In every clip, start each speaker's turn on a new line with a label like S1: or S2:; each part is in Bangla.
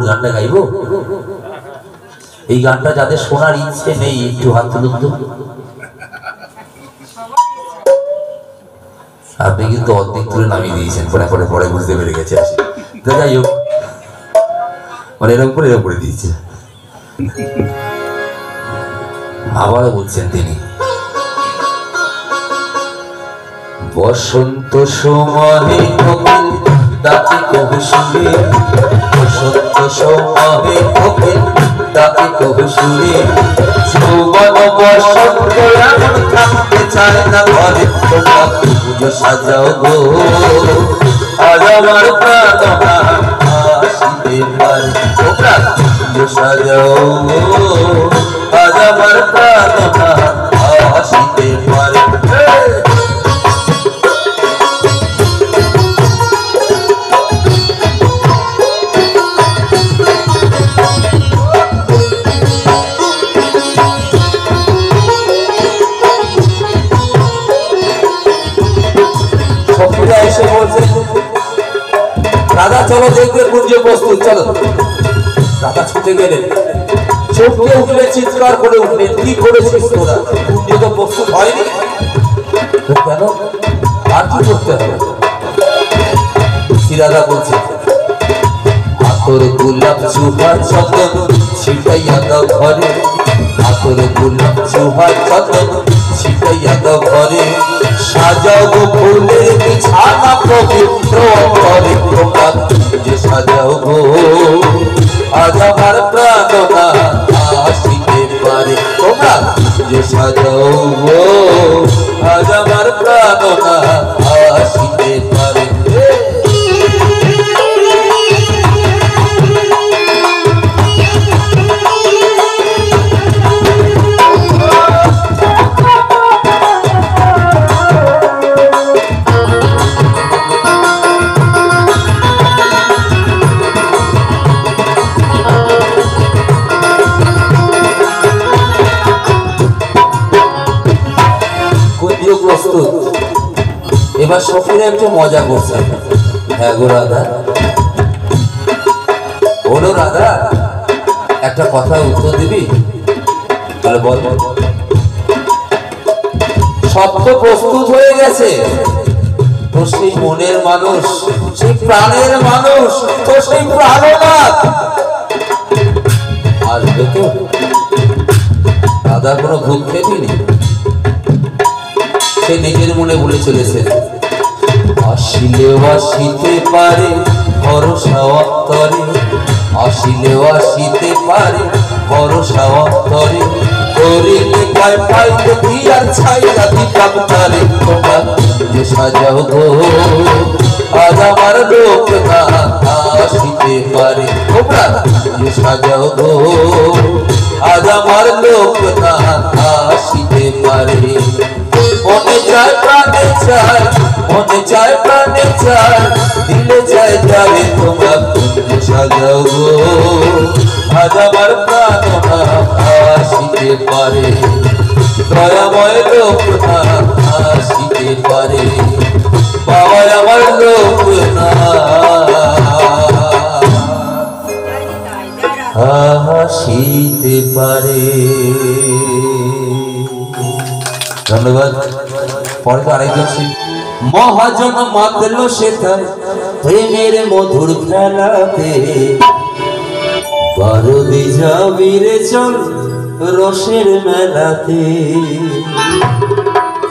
S1: গানটা গাইবো। এই গানটা যাদের শোনার ইচ্ছে নেই একটু হাত তুলুন তো। আপনি কিন্তু অর্ধেক তুলে নামিয়ে দিয়েছেন, পরে পরে পরে বুঝতে পেরে গেছে। যাই হোক, মানে এরকম করে দিয়েছে। আবারও বলছেন তিনি, বসন্ত সময়ে কোকিল ডাকে কবি সুরে, বসন্ত সময়ে কোকিল ডাকে কবি সুরে, যৌবন বসন্ত এমন থাকতে চায় না ঘরে, তোমরা পুজো সাজাও গো, আজ আমার প্রাণ আসিতে পারে, তোমরা পুজো সাজাও গো, আজ আমার প্রাণ আসিতে পারে। দাদা চলো দেখবে কুঞ্জ প্রস্তুত, চলো। দাদা ছুটে গেলেন, চমকে উঠলে, চিৎকার করে উঠলেন, কি করেছিস তোরা? কুঞ্জ তো প্রস্তুত হয়নি কেন? আর কি করতে হবে? দাদা বলছে, আতর গোলাপ চুহার চন্দন ছিটাইয়া দাও ঘরে, আতর গোলাপ চুহার চন্দন ছিটাইয়া দাও ঘরে, সাজাও গো ফুলের বিছানা পবিত্র করে, তোমরা যে সাজাও গো, আজ আমার প্রাণ আসিতে পারে, তোমরা যে সাজাও গো, আজ আমার প্রাণ আসিতে পারে। এবার সফিরা একটু মজা করছে। হ্যাঁ গো রাধা, বলো রাধা, একটা কথা উত্তর দিবি? তাহলে বল। সব তো প্রস্তুত হয়ে গেছে, তো সেই মনের মানুষ, সেই প্রাণের মানুষ, তো সেই প্রাণনাথ আসবে তো? রাধা কোনো ভূক্ষেপই নেই, সে নিজের মনে বলে চলেছে, আসিলেও আসিতে পারে ভরসা অন্তরে, আসিলেও আসিতে পারে ভরসা অন্তরে, করিলে পায় পাইলে কি আর ছাইরা দিতাম তারে, তোমরা যে সাজাও গো, আজ আমার লোক না আসিতে পারে, তোমরা যে সাজাও গো, আজ আমার লোক না আসিতে পারে। মনে চায় প্রাণে চায়, মনে চায় প্রাণে চায়, দিলে চায় যারে, তোমরা পুজো সাজাও গো, আজ আমার প্রাণ আসিতে পারে, দয়াময় লোক না আসিতে পারে, বাবা আমার লোক না আসিতে পারে। ধন্যবাদ। পরে তো আরেকজন ছিল, মহাজন মাতলো সেথায় প্রেমের মধুর খেলাতে, বারদি যাবি রে চল রসের মেলাতে।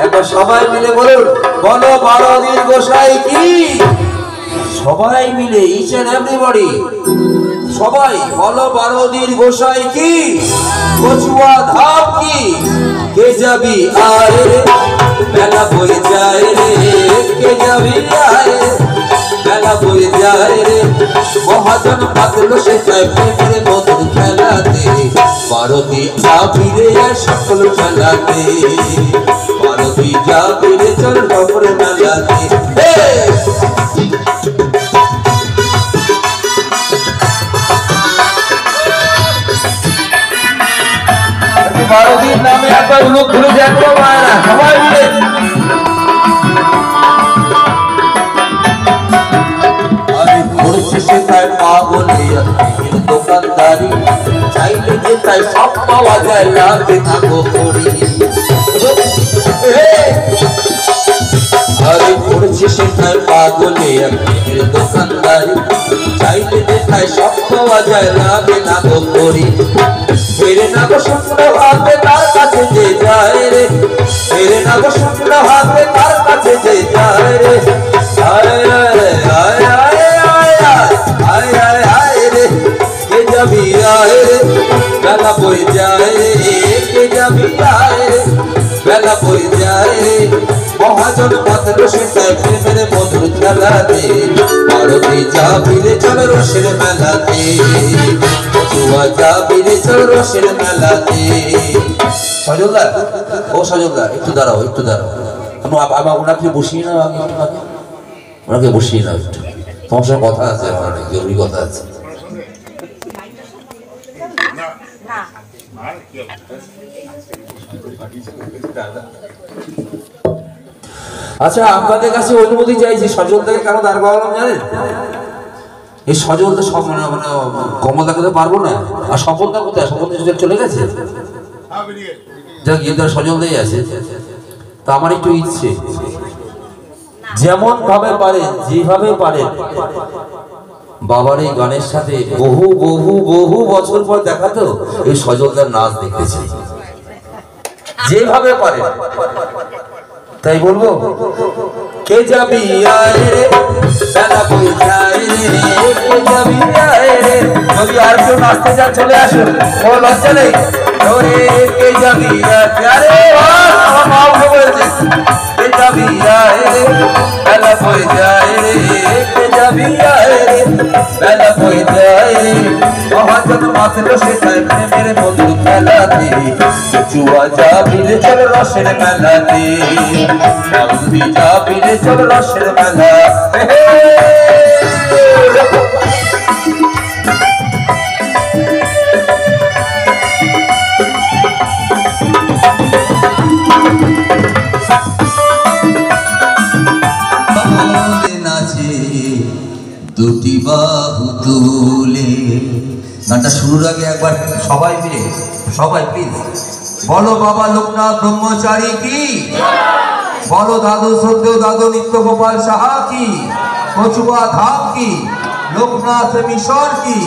S1: একবার সবাই মিলে বলুন, বলো বারদির গোসাই কি? সবাই মিলে, ইচ এন্ড এভরিবডি, সবাই বলো বারদির গোসাই কি? কচুয়া ধাপ কি? কে যাবি আয় রে, মেলা বই যায় রে, কে যাবি আয়, মেলা বই যায় রে, মহাজন পাতলো সে যায় প্রেমের মধুর খেলাতে, বারদি যাবি রে সকল খেলাতে, বারদি যাবি রে চল সকল মেলাতে। বারদির নামে একবার লোক ঘুরে দেখবো মায়েরা, সবাই মিলে। আমি ঘুরছি শেখায় পাগলে দোকানদারি, চাইলে যে তাই সব পাওয়া যায়, লাভে থাকো করি। আরে করছে শেখায় পাগলে দোকানদারি, চাইলে যে তাই সব পাওয়া যায়, লাভে থাকো করি। ফেরে না গো স্বপ্ন হাতে তার কাছে যে যায় রে, ফেরে না গো স্বপ্ন হাতে তার কাছে যে যায় রে। আয় আয় আয় আয় আয় আয় আয় আয় রে, কে যাবি আয় রে, বেলা বই যায় রে, কে যাবি আয় রে, বেলা বই যায় রে। মহাজন মাত্র শেখায় প্রেমের মধুর খেলাতে, ভারতে যাবি রে চল রসের মেলাতে, পটুয়া যাবি রে চল রসের মেলাতে। সজলদা, ও সজলদা, একটু দাঁড়াও, একটু দাঁড়াও। আমার ওনাকে বসিয়ে নাও, আগে ওনাকে বসিয়ে নাও একটু, তোমার সঙ্গে কথা আছে, আমার অনেক জরুরি কথা আছে। আচ্ছা, আপনাদের কাছে অনুমতি চাইছি, সজলদাকে কেন দাঁড় করালাম জানেন? এই সজলদা সব মানে কমলদাকে তো পারবো না। আর স্বপনদা কোথায়? স্বপনদা চলে গেছে, যা গিয়ে তার সজলদাই আছে। তা আমার একটু ইচ্ছে, যেমন ভাবে পারেন, যেভাবে পারেন, বাবার এই গানের সাথে বহু বহু বহু বছর পর দেখা তো এই সজলদার নাচ দেখতেছি, যেভাবে পারেন। তাই বলবো, কে যাবি আয় রে, বেলা বই যায় রে, কে যাবি আয় রে। যদি আর কেউ নাচতে চান চলে আসুন, ও লজ্জা নেই। ওরে কে যাবি আরে আমার মা উঠে বলেছে, কে যাবি আয় রে, বেলা বই যায় রে, কে যাবি আয় রে, বেলা বই যায় রে। মহাজন মাত্র শেখায় প্রেমের মধুর খেলাতে, জুয়া যাবি রে চল রসের মেলাতে, বাউরি যাবি রে চল রসের মেলা। দুটি বাহু তুলে, গানটা শুরুর আগে একবার সবাই মিলে, সবাই প্লিজ বলো বাবা লোকনাথ ব্রহ্মচারী কি, বলো দাদু সদ্য দাদু নিত্য গোপাল সাহা কি, কচুয়া ধাম কি, লোকনাথ মিশর কি।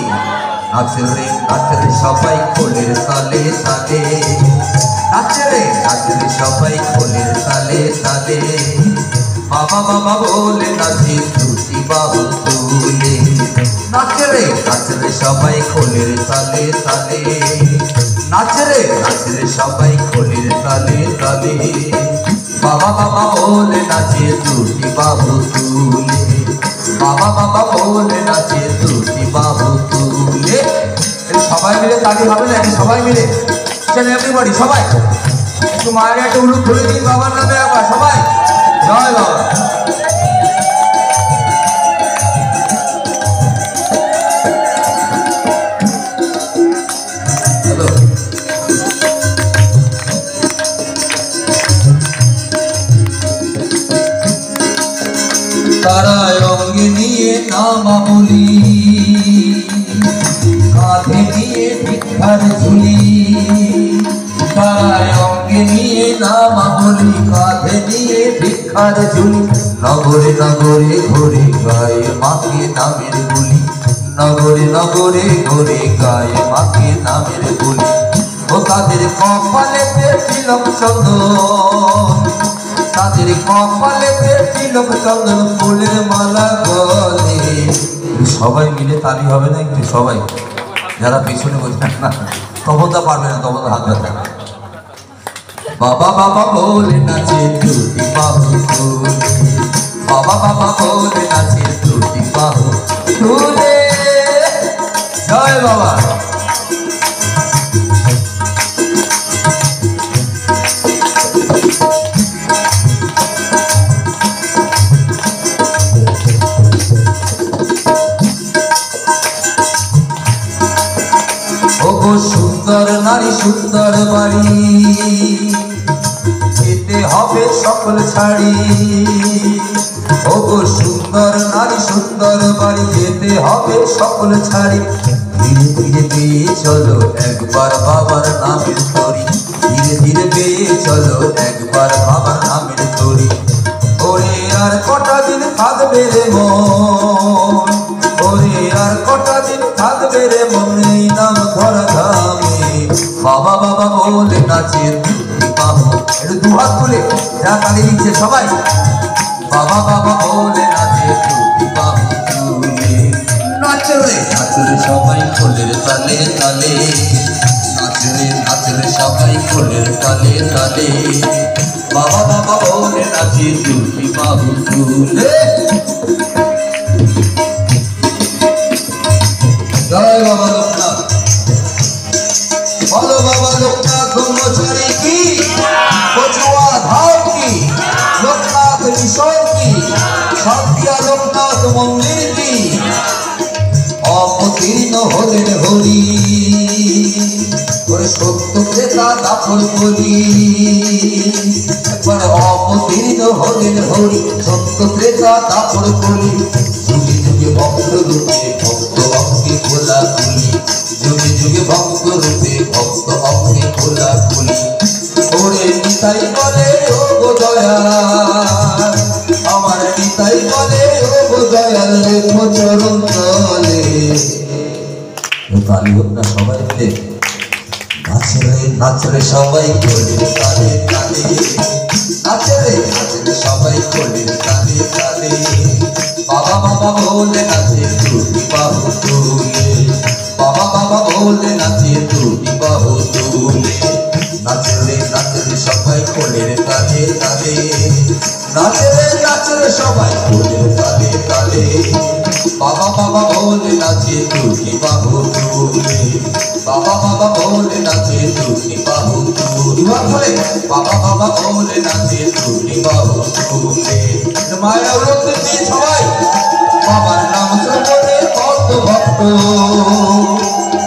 S1: নাচে রে নাচে রে সবাই খোলের তালে তালে, নাচে রে নাচে রে সবাই খোলের তালে তালে। বাবা বাবা বলে নাচে দুটি বাহু তুলে, নাচে রে সবাই খোলের তালে তালে, নাচে রে সবাই খোলের তালে তালে। বাবা বাবা বলে নাচে দুটি বাহু তুলে, বাবা বাবা বলে নাচে দুটি বাহু তুলে। সবাই মিলে তালি হবে না, সবাই মিলে চলে এভরিবডি, সবাই একটু মায়ের একটা উলুক ধরে দিন বাবার নামে একবার সবাই। জয় বাবা। তারায় অঙ্গে নিয়ে নামা বলি, কাঁধে নিয়ে ভিক্ষার ঝুলি, তারায় অঙ্গে নিয়ে নামা বলি, কাঁধে নিয়ে ভিক্ষার ঝুলি। নগরে নগরে ঘুরে গায়ে মাকে নামের বলি, নগরে নগরে ঘুরে গায়ে মাকে নামের বলি। ও তাদের কপালেতে তিলক চন্দন, তাদের কপালেতে তিলক চন্দন, ফুলের মালা গলে। সবাই মিলে তালি হবে না একটু? সবাই যারা পেছনে বলছেন না, তবতা পারবে না, তবতা হাত ব্যথা। বাবা বাবা বলে নাচে দুটি বাহু তুলে, বাবা বাবা বলে নাচে দুটি বাহু তুলে। জয় বাবা। সুন্দর নারী সুন্দর বাড়ি, যেতে হবে সকল ছাড়ি,
S2: ও গো সুন্দর নারী সুন্দর বাড়ি যেতে হবে সকল ছাড়ি ধীরে ধীরে পেয়ে চলো একবার বাবার নামের তরি ধীরে ধীরে পেয়ে চলো একবার বাবার নামের তরি ওরে আর কটা দিন থাকবে রে মন ওরে আর কটা দিন থাকবে রে মন এই নাম ধরা ধামে বাবা বাবা বলে নাচে বাবু একটু দুহাত তুলে যা তালি দিচ্ছে সবাই বাবা বাবা বলে নাচে বাবু তুলে নাচরে নাচরে সবাই কোলের তালে তালে নাচরে নাচরে সবাই কোলের তালে তালে বাবা বাবা বলে নাচে তুমি বাবু তুলে জয় বাবা লোকনাথ বলো বাবা লোকনাথ ব্রহ্মচারী কি কচুয়া ধাম কি লোকনাথ মিশন কি সাতিয়া লোকনাথ মন্দির কি অবতীর্ণ হলেন হরি করে সত্য ক্রেতা দাপর করি একবার অবতীর্ণ হলেন হরি সত্য ক্রেতা দাপর করি যুগে যুগে ভক্ত রূপে ভক্ত অঙ্গে খোলা খুলি যুগে যুগে ভক্ত রূপে ভক্ত অঙ্গে খোলা খুলি ওরে নিতাই বলে ও গো দয়াল আমার নিতাই বলে ও গো দয়াল রেখো চরণ তলে তালি হোক না সবাই মিলে নাচরে নাচরে সবাই কোলের তালে তালে নাচরে নাচরে সবাই কোলের তালে তালে বাবা বাবা বলে নাচে তুমি বাহু তুলে বাবা বাবা বলে নাচে তুমি বাহু তুলে নাচরে নাচরে সবাই কোলের তালে তালে নাচরে নাচরে সবাই কোলের তালে তালে বাবা বাবা বলে নাচে তুমি বাহু তুলে বাবা বাবা বলে নাচে তুমি বাহু তুলে বাবা বাবা বলে নাচে তুমি বাহু তুলে মায়ের অবলম্বন দিয়ে সবাই বাবার নাম শ্রবণে কত ভক্ত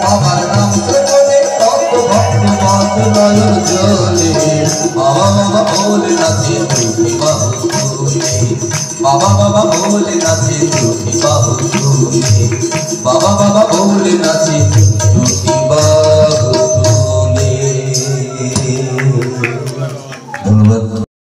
S2: বাবার নাম শ্রবণে কত ভক্ত মত নয়ন জলে বাবা বাবা বলে নাচে তুমি বাহু তুলে বাবা বাবা বলে নাচে তুমি বাহু তুলে বাবা